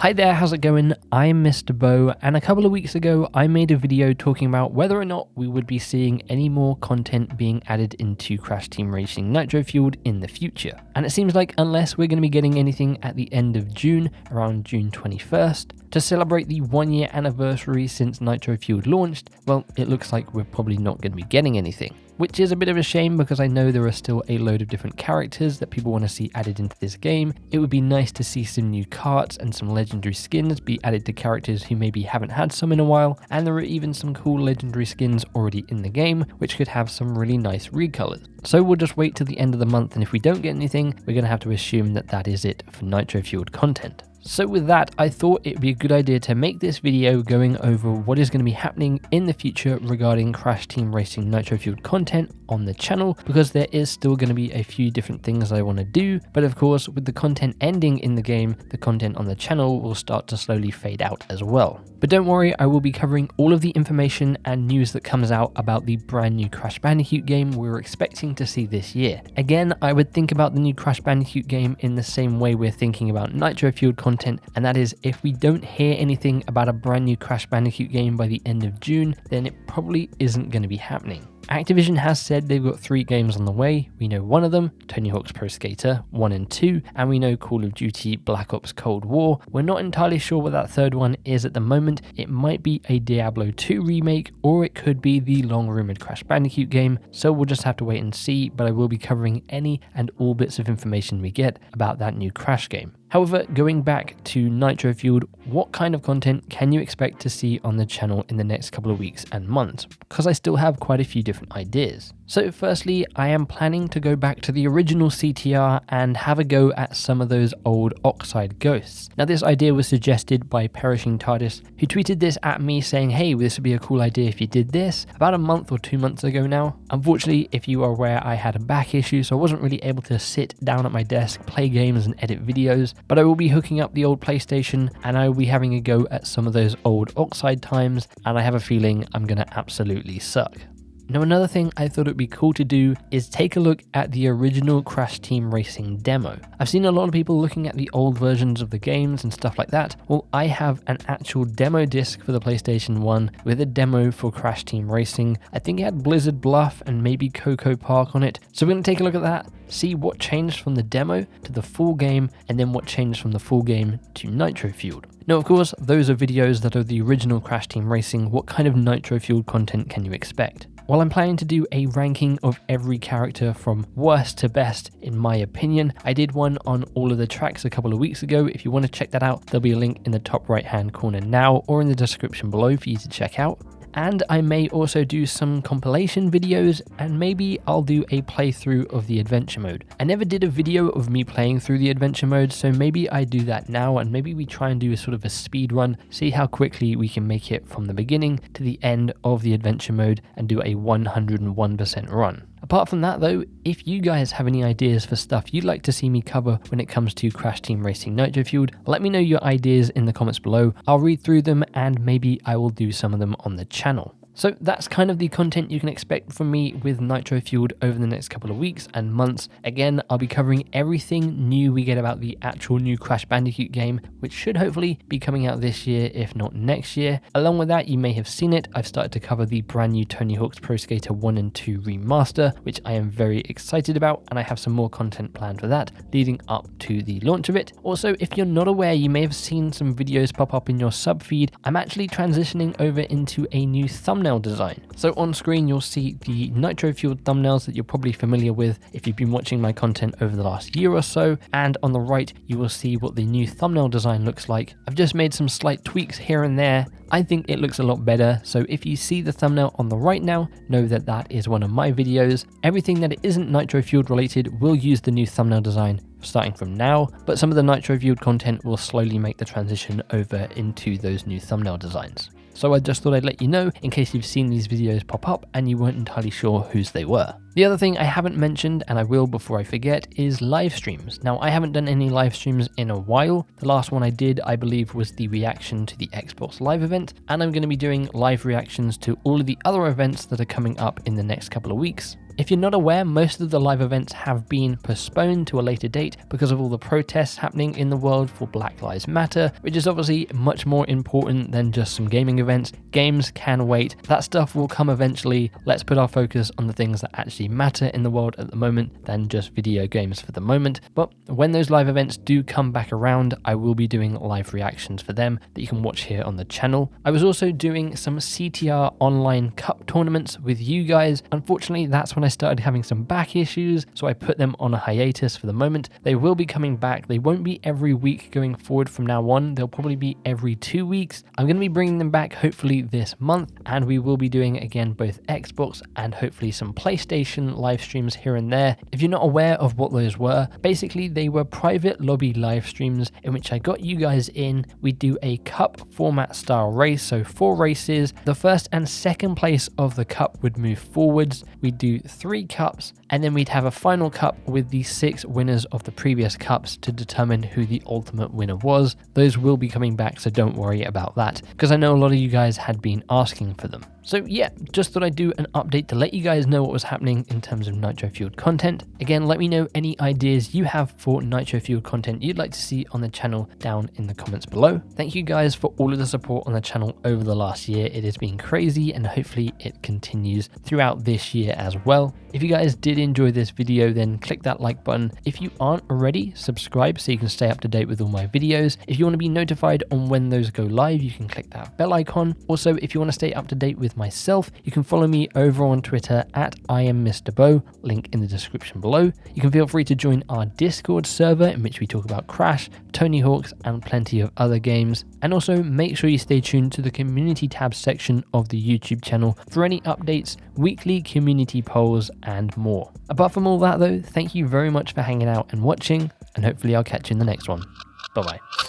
Hi there, how's it going? I'm MisterBo, and a couple of weeks ago I made a video talking about whether or not we would be seeing any more content being added into Crash Team Racing Nitro-Fueled in the future. And it seems like unless we're going to be getting anything at the end of June, around June 21st, to celebrate the 1 year anniversary since Nitro-Fueled launched, well, it looks like we're probably not going to be getting anything. Which is a bit of a shame because I know there are still a load of different characters that people want to see added into this game. It would be nice to see some new carts and some legendary skins be added to characters who maybe haven't had some in a while, and there are even some cool legendary skins already in the game which could have some really nice recolors. So we'll just wait till the end of the month, and if we don't get anything, we're going to have to assume that that is it for Nitro-Fueled content. So with that, I thought it'd be a good idea to make this video going over what is going to be happening in the future regarding Crash Team Racing Nitro-Fueled content on the channel, because there is still going to be a few different things I want to do, but of course with the content ending in the game, the content on the channel will start to slowly fade out as well. But don't worry, I will be covering all of the information and news that comes out about the brand new Crash Bandicoot game we're expecting to see this year. Again, I would think about the new Crash Bandicoot game in the same way we're thinking about Nitro-Fueled content, and that is if we don't hear anything about a brand new Crash Bandicoot game by the end of June, then it probably isn't going to be happening. Activision has said they've got 3 games on the way. We know one of them, Tony Hawk's Pro Skater 1 and 2, and we know Call of Duty Black Ops Cold War. We're not entirely sure what that third one is at the moment. It might be a Diablo 2 remake, or it could be the long-rumored Crash Bandicoot game, so we'll just have to wait and see, but I will be covering any and all bits of information we get about that new Crash game. However, going back to Nitro-Fueled, what kind of content can you expect to see on the channel in the next couple of weeks and months? Because I still have quite a few different ideas. So firstly, I am planning to go back to the original CTR and have a go at some of those old Oxide ghosts. Now this idea was suggested by Perishing TARDIS, who tweeted this at me saying, hey, this would be a cool idea if you did this, about a month or 2 months ago now. Unfortunately, if you are aware, I had a back issue, so I wasn't really able to sit down at my desk, play games and edit videos, but I will be hooking up the old PlayStation and I will be having a go at some of those old Oxide times, and I have a feeling I'm going to absolutely suck. Now another thing I thought it would be cool to do is take a look at the original Crash Team Racing demo. I've seen a lot of people looking at the old versions of the games and stuff like that. Well, I have an actual demo disc for the PlayStation 1 with a demo for Crash Team Racing. I think it had Blizzard Bluff and maybe Coco Park on it. So we're going to take a look at that, see what changed from the demo to the full game, and then what changed from the full game to Nitro-Fueled. Now of course, those are videos that are the original Crash Team Racing. What kind of Nitro-Fueled content can you expect? While I'm planning to do a ranking of every character from worst to best in my opinion, I did one on all of the tracks a couple of weeks ago. If you want to check that out, there'll be a link in the top right hand corner now or in the description below for you to check out. And I may also do some compilation videos, and maybe I'll do a playthrough of the adventure mode. I never did a video of me playing through the adventure mode, so maybe I do that now, and maybe we try and do a sort of a speed run, see how quickly we can make it from the beginning to the end of the adventure mode and do a 101% run. Apart from that though, if you guys have any ideas for stuff you'd like to see me cover when it comes to Crash Team Racing Nitro-Fueled, let me know your ideas in the comments below. I'll read through them and maybe I will do some of them on the channel. So that's kind of the content you can expect from me with Nitro-Fueled over the next couple of weeks and months. Again, I'll be covering everything new we get about the actual new Crash Bandicoot game, which should hopefully be coming out this year, if not next year. Along with that, you may have seen it, I've started to cover the brand new Tony Hawk's Pro Skater 1 and 2 remaster, which I am very excited about, and I have some more content planned for that leading up to the launch of it. Also, if you're not aware, you may have seen some videos pop up in your sub feed. I'm actually transitioning over into a new thumbnail design. So on screen you'll see the Nitro-Fueled thumbnails that you're probably familiar with if you've been watching my content over the last year or so, and on the right you will see what the new thumbnail design looks like. I've just made some slight tweaks here and there. I think it looks a lot better, so if you see the thumbnail on the right now, know that that is one of my videos. Everything that isn't Nitro-Fueled related will use the new thumbnail design starting from now, but some of the Nitro-Fueled content will slowly make the transition over into those new thumbnail designs. So I just thought I'd let you know in case you've seen these videos pop up and you weren't entirely sure whose they were. The other thing I haven't mentioned, and I will before I forget, is live streams. Now I haven't done any live streams in a while. The last one I did, I believe, was the reaction to the Xbox Live event, and I'm going to be doing live reactions to all of the other events that are coming up in the next couple of weeks. If you're not aware, most of the live events have been postponed to a later date because of all the protests happening in the world for Black Lives Matter, which is obviously much more important than just some gaming events. Games can wait. That stuff will come eventually. Let's put our focus on the things that actually matter in the world at the moment than just video games for the moment. But when those live events do come back around, I will be doing live reactions for them that you can watch here on the channel. I was also doing some CTR online cup tournaments with you guys. Unfortunately, that's when I started having some back issues, so I put them on a hiatus for the moment. They will be coming back. They won't be every week going forward from now on. They'll probably be every 2 weeks. I'm going to be bringing them back hopefully this month, and we will be doing again both Xbox and hopefully some PlayStation live streams here and there. If you're not aware of what those were, basically they were private lobby live streams in which I got you guys in. We do a cup format style race, so 4 races. The first and second place of the cup would move forwards. We'd do 3 cups, and then we'd have a final cup with the 6 winners of the previous cups to determine who the ultimate winner was. Those will be coming back, so don't worry about that, because I know a lot of you guys had been asking for them. So yeah, just thought I'd do an update to let you guys know what was happening in terms of Nitro-Fueled content. Again, let me know any ideas you have for Nitro-Fueled content you'd like to see on the channel down in the comments below. Thank you guys for all of the support on the channel over the last year. It has been crazy, and hopefully it continues throughout this year as well. If you guys did enjoy this video, then click that like button. If you aren't already, subscribe so you can stay up to date with all my videos. If you want to be notified on when those go live, you can click that bell icon. Also, if you want to stay up to date with myself, you can follow me over on Twitter at @IamMisterBo, link in the description below. You can feel free to join our Discord server in which we talk about Crash, Tony Hawk's, and plenty of other games. And also make sure you stay tuned to the community tab section of the YouTube channel for any updates, weekly community polls, and more. Apart from all that though, thank you very much for hanging out and watching, and hopefully I'll catch you in the next one. Bye bye.